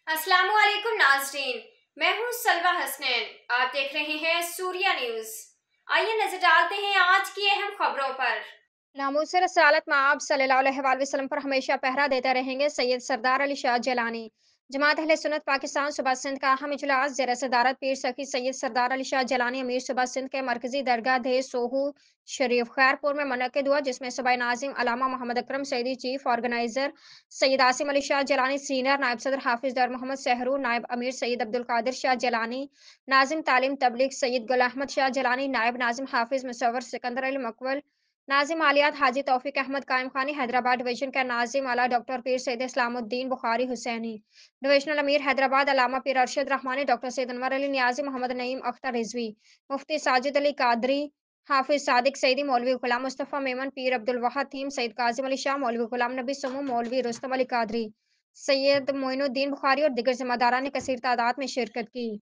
अस्सलाम वालेकुम नाज़रीन। मैं हूँ सलवा हसनैन। आप देख रहे हैं सूर्या न्यूज़। आइए नजर डालते हैं आज की अहम खबरों पर। नामूस रसालत माब सल्लल्लाहु अलैहि वसल्लम पर हमेशा पहरा देते रहेंगे सैयद सरदार अली शाह जलानी। जमात अहले सुन्नत पाकिस्तान सूबा सिंध का अहम इजलास ज़ेर सदारत पीर सखी सैयद सरदार अली शाह जलानी अमीर सूबा सिंध के मरकजी दरगाह दे सोहू शरीफ खैरपुर में मुनक्किद हुआ, जिसमें सूबाई नाजिम अलामा Mohammad Akram Saeedi, chief organizer Syed Asim Ali Shah Jalani, senior नायब सदर हाफिज दर मोहम्मद सहरू, नायब अमीर सैयद अब्दुल कादिर शाह जलानी, नाजिम तालीम तबलीग सैयद गुल अहमद शाह जलानी, नायब नाजिम हाफिज मुसव्वर सिकंदर अली मकबल, नाजिम आलियात हाजी तौफीक अहमद कायम खानी, हैदराबाद डिवीजन के नाजिम आला डॉक्टर पीर सैयद इस्लामुद्दीन बुखारी हुसैनी, डिविजनल अमीर हैदराबाद अलामा पीर अरशद रहमानी, डॉक्टर सैयद अनवर अली नियाजी, मोहम्मद नईम अख्तर रिजवी, मुफ्ती साजिद अली कादरी, हाफिज सादिक सईदी, मौलवी गुलाम मुस्तफ़ा मेमन, पीर अब्दुल वहाद थीम, सैयद काजिम अली शाह, मौलवी गुलाम नबी समू, मौलवी रुस्तम अली कादरी, सैयद मोइनुद्दीन बुखारी और दिगर जिम्मेदारान ने कसीर तादाद में शिरकत की।